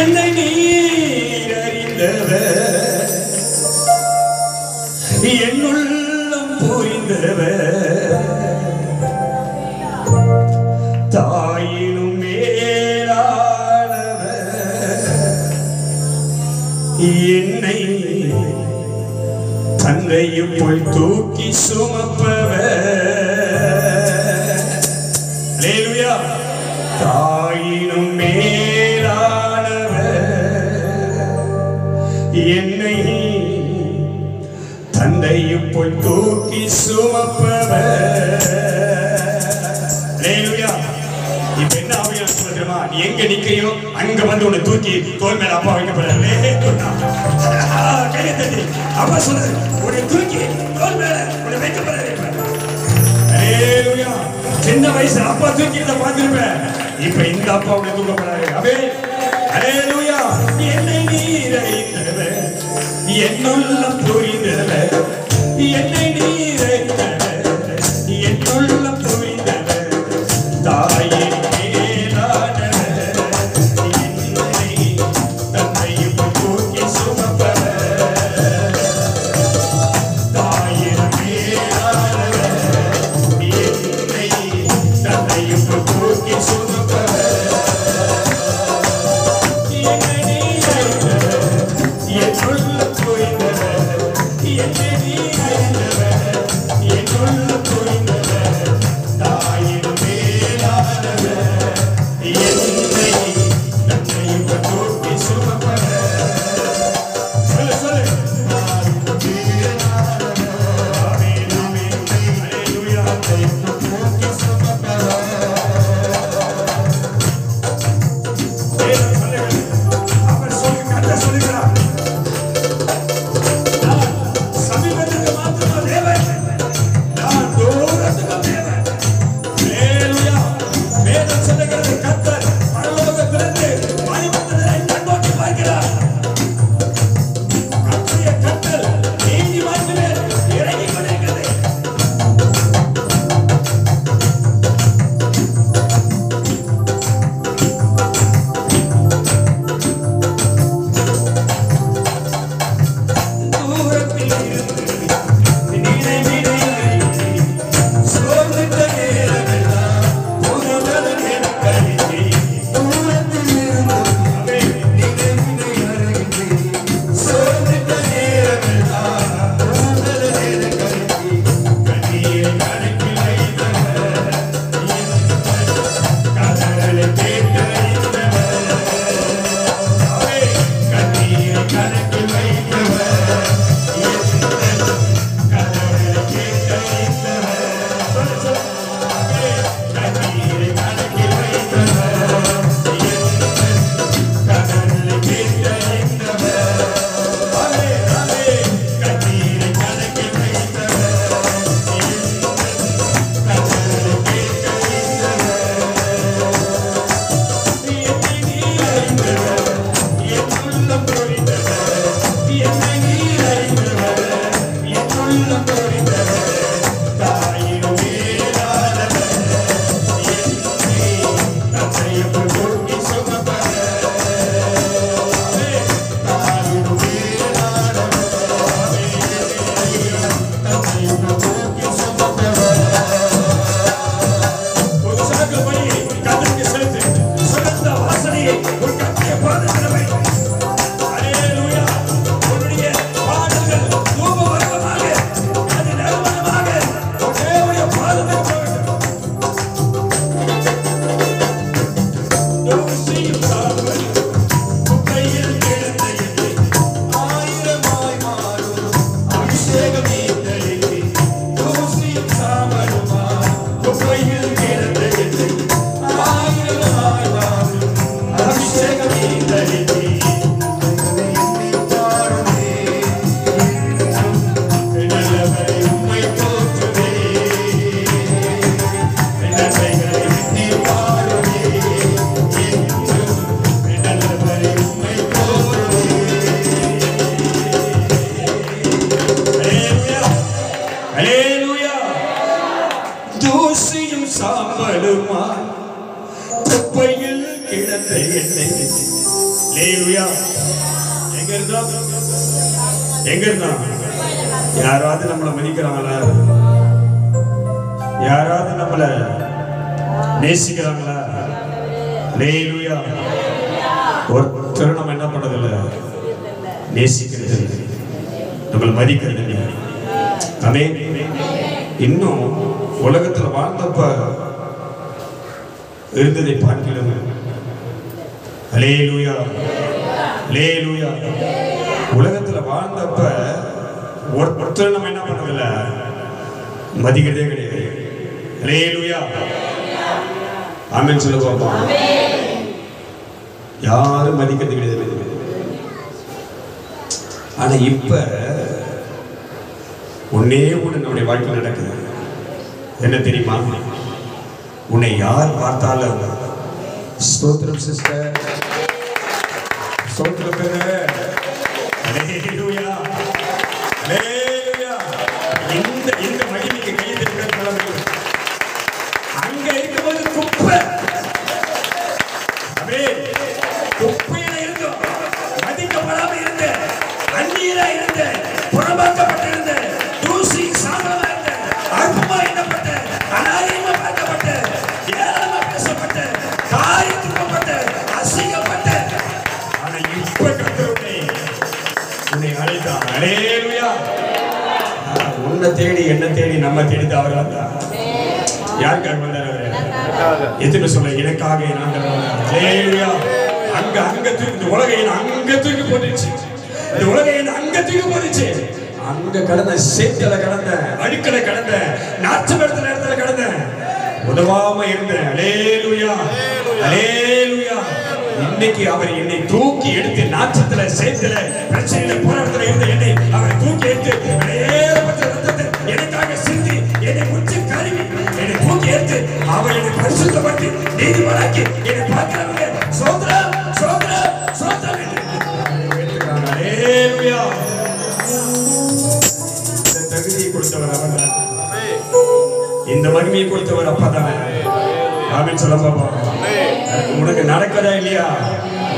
என்னை நீர் அறிந்தவர், என்னுள்ளம் புரிந்தவர், தாயினும் மேலானவர், என்னை தந்தையும் போய் தூக்கி சுமப்பவர். ஹல்லேலூயா. தாயினும் மேலானவர், என்னை தந்தையும் போய் தூக்கி சுமப்பவர். ஹல்லேலூயா. இப்ப என்ன ஆவியா சொல்றமா, நீ எங்க நிக்கிறியோ அங்க வந்து உன்னை தூக்கி தோள் மேல அப்பா வைக்கப்படுற. கையை தட்டி அப்பா சொல்லுது, உன்னை தூக்கி தோள் மேல உன்னை வைக்கப்படுறேன். ஹல்லேலூயா. சின்ன வயசுல அப்பா தூக்கிட்டு பார்த்திருப்பேன். இப்ப இந்த அப்பா உன்னை தூக்கப்படுறாரு. ஆமென். ஹல்லேலூயா. என்னை நீரைத்தவர், என்னுள்ளம் புரிந்தவர், என்னை நீரைத்தவர், என்னுள்ளம் புரிந்தவர், தாயே மேலானவர், என்னை தன்னையும் தூக்கி சுமப்பவர், தாயே மேலானவர், என்னை தன்னையும் தூக்கி சுமப்பவர், என்னை நீரைத்தவர், என்னுள்ளம் புரிந்தவர், என்னை நீரைத்தவர், என்னுள்ளம் புரிந்தவர், தாயே மேலானவர், என்னை தன்னையும் தூக்கி சுமப்பவர். சொல்லு சொல்லு. ஆமென், ஆமென். ஹல்லேலூயா. தூக்கி சுமப்பவர். தேவன் சொல்லுகிறார். அவர் சொல்லு, கர்த்தர் சொல்லுகிறார். நான் சமீபத்துக்கு மாத்திரம் தேவன், நான் தூரத்துக்கும் தேவன். ஹல்லேலூயா. வேதம் சொல்லுகிறது, கர்த்தர் பரலோகத்திலிருந்து மனிதனை கண்ணோக்கி பார்க்கிறார். கர்த்தருடைய கட்டளை நீதிமான்கள் மேல் இறங்கிக் கொண்டிருக்கிறது. தூரத்தில் இருந்து நினைவினை சோர்ந்திட்ட நேரமெல்லாம் உறவத நேரக்கழித்தே. தூரத்தில் இருந்து நினைவினை அருகிலே சோர்ந்திட்ட நேரமெல்லாம் உறவத நேரக்கழித்தே. கண்ணீரை கணக்கில் வைத்தவர், கதறலை கேட்டறிந்தவர், கண்ணீரை கணக்கில் வைத்தவர், கதறலை கேட்டறிந்தவர். சொல்லு சொல்லு. கண்ணீரை கணக்கில் வைத்தவர், கதறலை கேட்டறிந்தவர். கண்ணீரை கணக்கில் வைத்தவர், கதறலை கேட்டறிந்தவர். என்னை நீர் அறிந்தவர், என்னுள்ளம் புரிந்தவர், என்னை நீர் அறிந்தவர், என்னுள்ளம் புரிந்தவர், தாயின் மேலானவர், என்னை தன்னையும் தூக்கி சுமப்பவர், தாயின் மேலானவர், தன்னையும் தூக்கி சுமப்பவர். உற்சாகப்படி கர்த்தருக்கு செலுத்து. சுகந்த வாசனையை உன் கர்த்தருடைய பாதத்தில் வை. ஹல்லேலூயா. உன்னுடைய பாடல்கள் தூபவர்க்கமாக, அது நறுமணமாக உன் தேவனுடைய பாதத்தில் போகட்டும். தூசியும் சாம்பல் குப்பையில் கிடந்த என்னை ஆயிரமாய் மாறும் அபிஷேகம் நீத்தளித்தே. தூசியும் சாம்பலுமாய் குப்பையில் கிடந்த என்னை ஆயிரமாய் மாறும் அபிஷேகம் நீத்தளித்தே. நல்லவரை உம்மை போற்றுவேன், நன்மைகளை எண்ணி பாடுவேன், என்றும் நல்லவரை உம்மை போற்றுவேன். ஹல்லேலூயா. ஹல்லேலூயா. தூசியும் சாம்பலுமாய் குப்பையில் கிடந்த என்னை. ஹல்லேலூயா. எங்க இருந்தா எங்க இருந்தா யாராவது நம்மளை மதிக்கிறாங்களா? யாராவது நம்மளை நேசிக்கிறாங்களா? ஹல்லேலூயா. ஒருத்தர் நம்ம என்ன பண்றதில்ல, நேசிக்கிறது இல்லை, நம்மளை மதிக்கிறது இல்லை. ஆமென். இன்னும் உலகத்துல வாழ்ந்தப்ப இருந்ததை பார்க்கிறோம். ஹல்லேலூயா. ஹல்லேலூயா. உலகத்துல வாழ்ந்தப்ப ஒருத்தர் நம்ம என்ன பண்றதில்ல, மதிக்கிறதே கிடையாது. ஹல்லேலூயா. ஆமென் சொல்ல பாப்போம். யாரும் மதிக்கிறது கிடையாது. ஆனா இப்ப ஒன்னே ஒன்று நம்முடைய வாழ்க்கை நடக்குது. என்ன தெரியுமா? உன்னை யார் பார்த்தாலும் ஸ்தோத்திரம் சிஸ்டர், ஸ்தோத்திரம் பிரதர், ஹல்லேலூயா, ஹல்லேலூயா. இந்த மகிமைக்கு கையெழுத்து கிளம்பி அங்க இருக்கும்போது குப்பை, குப்பையில இருந்தோம், மதிக்கப்படாம இருந்த, அந்நியரா இருந்த, புறம்பாக்கப்பட்டிருந்த, தூசி சாதமா இருந்த, அற்பமா எண்ணப்பட்ட, அநாகரிகமா பார்க்கப்பட்ட, ஏளனமா பேசப்பட்ட, காரி துக்கப்பட்ட, அசிங்கப்பட்ட, ஆனா இப்ப கர்த்தர் உன்னை அழைத்தார். ஹல்லேலூயா. உன்னை தேடி என்ன தேடி நம்ம தேடி அவர் வந்தார். யாருக்காக வந்தார்? எத்தனை சொல்ல எனக்காக என் ஆண்டவர் வந்தார். ஹல்லேலூயா. அங்க தூக்கி உலகை அங்க தூக்கி போட்டுச்சு. இந்த உலகை அங்க தூக்கி போட்டுச்சு. அங்க கடந்த சேத்துல கடந்த, அழுக்கல கடந்த, நாச்சம் இடத்துல கடந்த, உதவாம இருந்த. ஹல்லேலூயா, ஹல்லேலூயா. இன்னைக்கு அவர் என்னை தூக்கி எடுத்து நாச்சத்துல, சேத்துல, பிரச்சனையில, போராட்டத்துல இருந்த என்னை அவர் தூக்கி எடுத்து எனக்காக சிந்தி என்னை முற்றி கருவி என்னை தூக்கி எடுத்து அவர் என்னை பரிசுத்தப்பட்டு நீதிமானாக்கி என்னை பார்க்கிறவங்க சோதரம் சோதரம் சோதரம் என்று ஹல்லேலூயா. இந்த தகுதியை கொடுத்தவர் அவர் தான். இந்த மகிமையை கொடுத்தவர் அப்பா தானே. ஆமென் சொல்ல பாப்பா. உனக்கு நடக்கதா இல்லையா?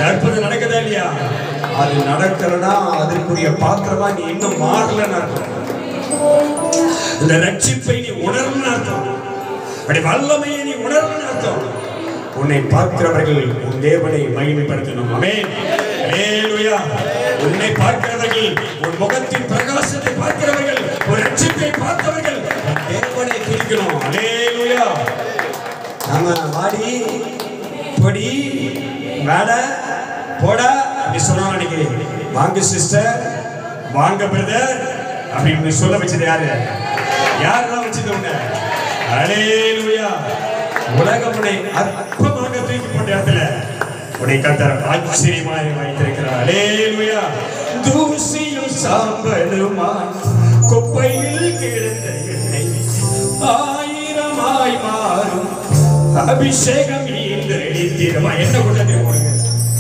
அற்புதம் நடக்கதா இல்லையா? அது நடக்கலன்னா அதற்குரிய பாத்திரமா நீ இன்னும் மாறலன்னு அர்த்தம். இந்த ரட்சிப்பை நீ உணர்ன்னு அர்த்தம். அப்படி வல்லமையை நீ உணர்ன்னு அர்த்தம். உன்னை பார்க்கிறவர்கள் உன் தேவனை மகிமைப்படுத்தணும். ஆமென், ஹல்லேலூயா. உன்னை பார்க்கிறவர்கள், உன் முகத்தின் பிரகாசத்தை பார்க்கிறவர்கள், ஒரு ரட்சிப்பை பார்த்தவர்கள் தேவனை துதிக்கணும். ஹல்லேலூயா. நம்ம வாடி பொடி வேட போடா அப்படி சொன்னா நினைக்கிறேன். வாங்க சிஸ்டர், வாங்க பிரதர் அப்படின்னு சொல்ல வச்சது யாரு? யாரெல்லாம் வச்சது உன்னை? ஹல்லேலூயா. உலகம் உன்னை அற்பமாக தூக்கி போட்ட இடத்துல உன்னை கர்த்தர் ஆச்சரியமாய் வைத்திருக்கிறார். ஹல்லேலூயா. தூசியும் சாம்பலுமா குப்பையில் கிடந்த என்னை ஆயிரமாய் மாறும் அபிஷேகம் இந்திரமா என்ன கொண்டது உனக்கு?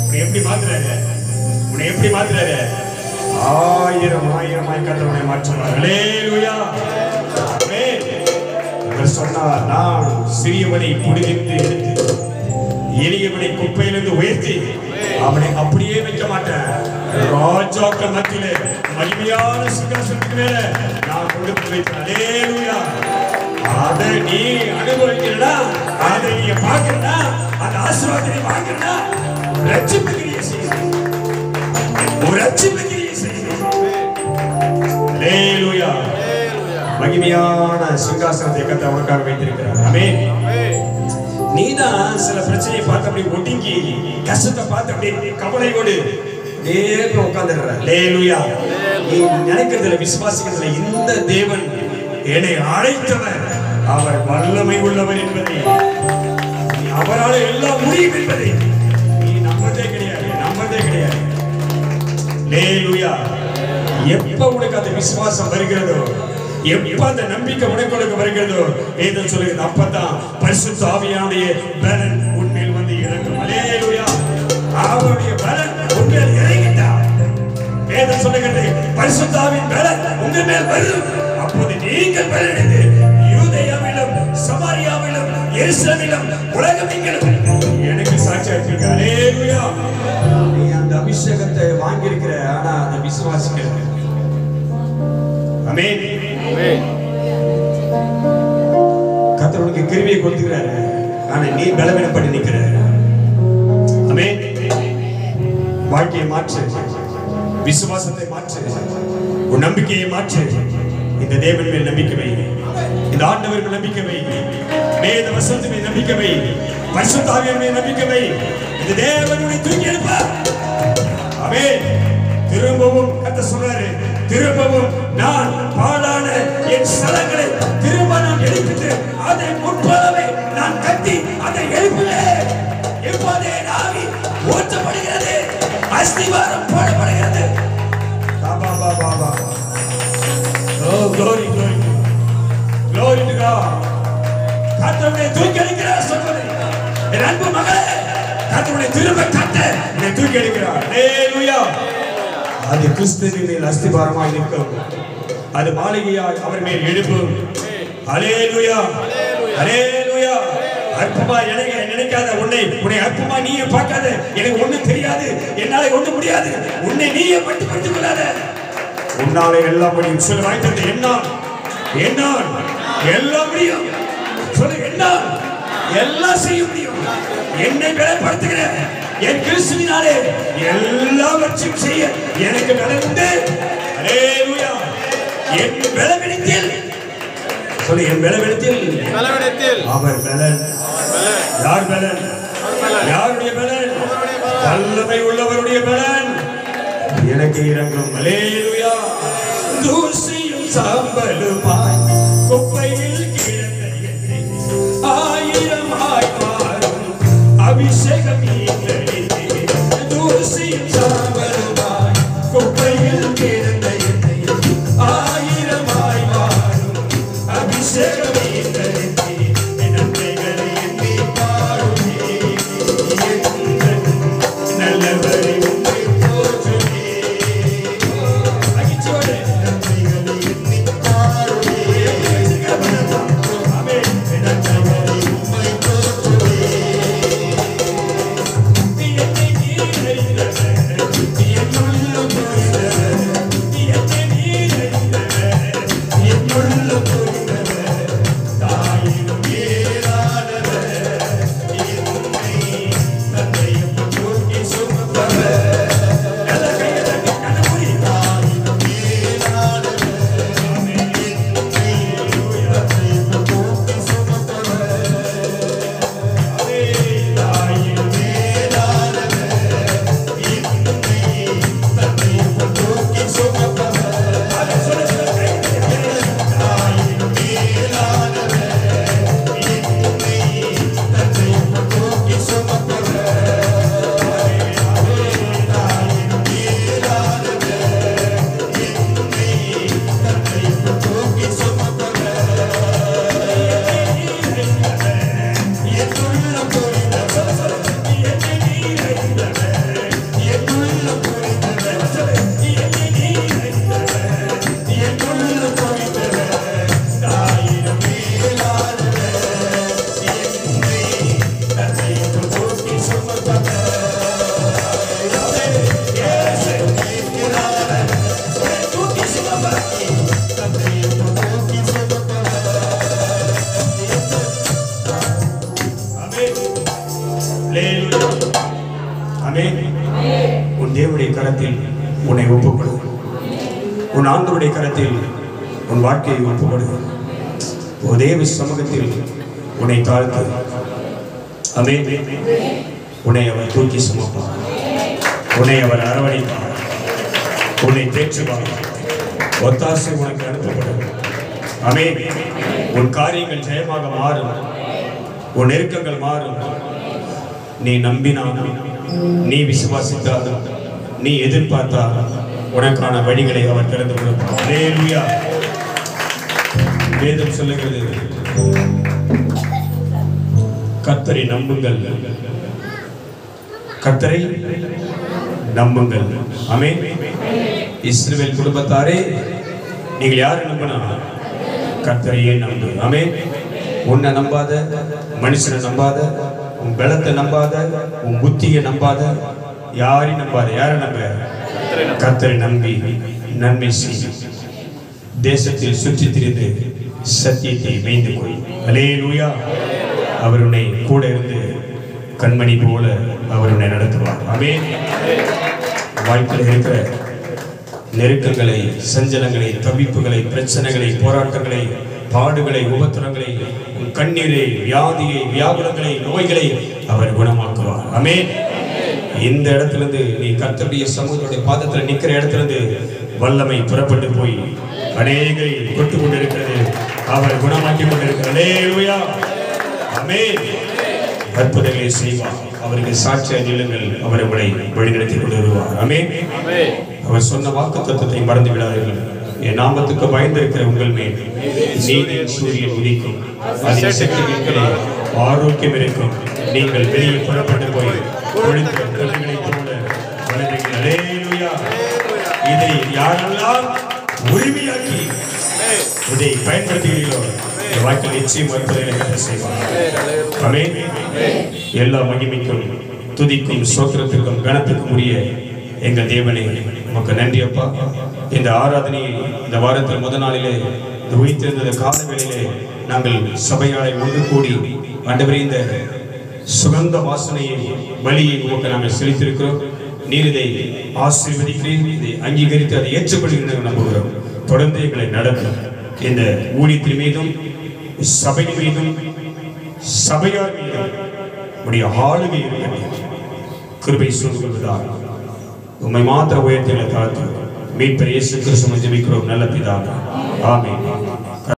உன்னை எப்படி மாத்துறாரு? உன்னை எப்படி மாத்துறாரு? ஆயிரமாய் கர்த்தர் உன்னை மாற்றுவார். ஹல்லேலூயா. அவர் சொன்னார், நான் சிறியவனை புடித்து எடுத்து எளியவனை குப்பையிலிருந்து உயர்த்தி அவனை அப்படியே வைக்க மாட்டேன். ராஜாக்கள் மத்தியிலே மகிமையான சிங்காசனத்துக்கு மேல நான் கொண்டு வைப்பேன். ஹல்லேலூயா. அதை நீ அனுபவிக்கிறா, அதை நீ பார்க்கிறா, அந்த ஆசீர்வாதத்தை வாங்கினா ரட்சிப்பு கிரியை செய்யும். ஒரு ரட்சிப்பு கிரியை செய்யும். ஹல்லேலூயா. மகிமையான சிங்காசனத்தை கர்த்தர் உனக்காக வைத்திருக்கிறார். ஆமென். நீதான் சில பிரச்சனையை பார்த்து அப்படி ஒடுங்கி, கஷ்டத்தை பார்த்து அப்படி கவலையோடு உட்கார்ந்துடுற. ஹல்லேலூயா. நீ நினைக்கிறதுல, விசுவாசிக்கிறதுல இந்த தேவன் என்னை அழைத்தவர், அவர் வல்லமை உள்ளவர் என்பதை, அவரால் எல்லாம் முடியும் என்பதை நீ நம்பதே கிடையாது, நம்பதே கிடையாது. ஹல்லேலூயா. எப்ப உனக்கு அந்த விசுவாசம் வருகிறதோ, எப்ப அந்த நம்பிக்கை உனக்கு வருகிறதோ, வேதம் சொல்லுகிறது, அப்பதான் பரிசுத்த ஆவியானுடைய பலன் உன்மேல் வந்து இறங்கும். ஹல்லேலூயா. அவருடைய பலன் உன்மேல் இறங்கிட்டார். வேதம் சொல்லுகிறது, பரிசுத்த ஆவியின் பலன் உங்கள் மேல் வரும். அப்போது நீங்கள் பலனடைந்து யூதேயாவிலும் சமாரியாவிலும் எருசலேமிலும் உலகமெங்கிலும் எனக்கு சாட்சியா இருக்கீங்க. ஹல்லேலூயா. நீ அந்த அபிஷேகத்தை வாங்கி இருக்கிற, ஆனா அந்த விசுவாசிக்கிற. ஆமென். கர்த்தர் உனக்கு கிருபையை கொடுத்துக்கிறாரு, ஆனா நீ பலவீனப்பட்டு நிக்கிற. ஆமென். வாழ்க்கையை மாற்று, விசுவாசத்தை மாற்று, உன் நம்பிக்கையை மாற்று. இந்த தேவன் மேல் நம்பிக்கை வை, இந்த ஆண்டவர் மேல் நம்பிக்கை வை, வேத வசனத்தின் மேல் நம்பிக்கை வை, பரிசுத்த ஆவியின் மேல் நம்பிக்கை வை. இந்த தேவனுடைய தூக்கி எடுப்பார். ஆமென். திரும்பவும் கர்த்தர் சொல்றாரு, திரும்பவும் நான் பாழான என் ஸ்தலங்களை திரும்ப நான் எழுப்பிட்டு அதை முற்போலவே நான் கட்டி அதை எழுப்புவேன். இப்போதே ஆவி ஊற்றப்படுகிறது, அஸ்திவாரம் போடப்படுகிறது. பாபா பாபா பாபா. Oh glory. அது கிறிஸ்துவின் மேல் அஸ்திபாரமாய் நிற்கும். அது மாளிகையாய் அவர் மேல் எழுப்பும். அல்லேலூயா, அல்லேலூயா. அற்பமா நினைக்காத, உன்னை அற்பமா நீயே பார்க்காத. எனக்கு ஒண்ணும் தெரியாது, என்னால ஒண்ணும் முடியாது, உன்னை நீயே மட்டுப்படுத்திக் கொள்ளாத. உன்னாலே எல்லாம் முடியும். சொல்ல வாய்த்தது என்னால் எல்லாம் முடியும். சொல்லு, என்னால் எல்லாம் செய்ய முடியும். என்னை பலப்படுத்துகிற என் கிறிஸ்துவினாலே எல்லாவற்றையும் செய்ய எனக்கு பலன் உண்டு. அல்லேலூயா. என் பலவீனத்தில் சொல்லு, என் பலவீனத்தில் அவர் பலன். யார் பலன்? யாருடைய பலன்? வல்லமை உள்ளவருடைய பலன் எனக்கு இறங்கும். அல்லேலூயா. தூசியும் சாம்பலுமாய் குப்பையில் கிடந்த என்னை ஆயிரமாய் மாறும் அபிஷேகம். தூசியும் சாம்பலுமாய் குப்பையில் கிடந்த என்னை ஆயிரமாய் மாறும் அபிஷேகம். உன் தேவனுடைய கரத்தில் உன்னை ஒப்புக்கொடு. உன் ஆண்டவருடைய கரத்தில் உன் வாழ்க்கையை ஒப்புக்கொடு. தேவ சமூகத்தில் உன்னை தாழ்த்து. ஆமென். உன்னை அவர் தூக்கி சுமப்பார். உன்னை அவர் அரவணைப்பார். உன்னை தேற்றுவார். ஒத்தாசை உனக்கு அனுப்பப்படும். ஆமென். உன் காரியங்கள் ஜெயமாக மாறும். உன் நெருக்கங்கள் மாறும். நீ நம்பினான், நீ விசுவாசித்தால், நீ எதிர்பார்த்தால் உனக்கான வழிகளை அவர் திறந்து கொடுப்பார். அல்லேலூயா. வேதம் சொல்லுகிறது, கர்த்தரை நம்புங்கள், கர்த்தரை நம்புங்கள். ஆமென். இஸ்ரவேல் குடும்பத்தாரே, நீங்கள் யாரை நம்பினா? கர்த்தரையே நம்பு. ஆமென். உன்னை நம்பாத, மனுஷனை நம்பாத, உன் பலத்தை நம்பாத, உன் புத்தியை நம்பாத, யாரையும் நம்பாத. யாரை நம்ப? கர்த்தரை நம்பி நன்மை செய். தேசத்தில் சுற்றி திரிந்து சத்தியத்தை மேய்ந்து கொள். அல்லேலூயா. அவர் உன்னை கூட இருந்து கண்மணி போல அவர் உன்னை நடத்துவார். ஆமென். வாழ்க்கையில் இருக்கிற நெருக்கங்களை, சஞ்சலங்களை, தவிப்புகளை, பிரச்சனைகளை, போராட்டங்களை, பாடுகளை, உபத்திரங்களை, கண்ணீரை, வியாதியை, வியாகுலங்களை, நோய்களை அவர் குணமாக்குவார். ஆமென். இந்த இடத்திலிருந்து நீ கர்த்தருடைய சமூகத்துடைய பாதத்தில் நிற்கிற இடத்திலிருந்து வல்லமை புறப்பட்டு போய் அநேகரை கொண்டு கொண்டிருக்கிறது. அவர் குணமாக்கி கொண்டிருக்கிறார். அல்லேலூயா. ஆமென். அற்புதங்களை செய்வார். அவருக்கு சாட்சியாக நில்லுங்கள். அவர் உங்களை வழிநடத்தி கொண்டு வருவார். ஆமென். அவர் சொன்ன வாக்குத்தத்தத்தை மறந்து விடாதீர்கள். என் நாமத்துக்கு பயந்திருக்கிற உங்கள் மேல் நீதியின் சூரியன் உதிக்கும். அதில் சக்திகளே ஆரோக்கியம் இருக்கும். நீங்கள் வெளியே புறப்பட்டு போய் கொழுத்த கல்லுகளை போல வளர்ந்தீர்கள். அல்லேலூயா. யாரெல்லாம் உரிமையாக்கி இதை பயன்படுத்துகிறீர்களோ வாழ்க்கை நிச்சயம் மறுப்பதை செய்வார். எல்லா மகிமைக்கும் துதிக்கும் சோத்திரத்திற்கும் கனத்துக்கும் உரிய எங்கள் தேவனே உமக்கு நன்றி அப்பா. இந்த ஆராதனையை இந்த வாரத்தில் முதல் நாளிலே உயிர்த்திருந்த காலவேளையிலே நாங்கள் சபையாரை ஒன்று கூடி ஆண்டவரே இந்த சுகந்த வாசனையை பலியை உமக்கு நாங்கள் செலுத்தியிருக்கிறோம். நீர் இதை ஆசீர்வதிக்கிறேன், இதை அங்கீகரித்து அதை ஏற்றுக்கொள்கிறேன் நம்புகிறோம். தொடர்ந்து எங்களை நடத்தும். இந்த ஊழியத்தின் மீதும் சபையின் மீதும் சபையார் மீதும் உடைய ஆளுகை இருக்கிறது. கிருபை சொல்லுவதால் உம்மை மாத்திர உயர்த்திகளை தாழ்த்து மீட்பர் இயேசு கிறிஸ்துவை ஜெபிக்கிறோம் நல்ல பிதாவே. ஆமென்.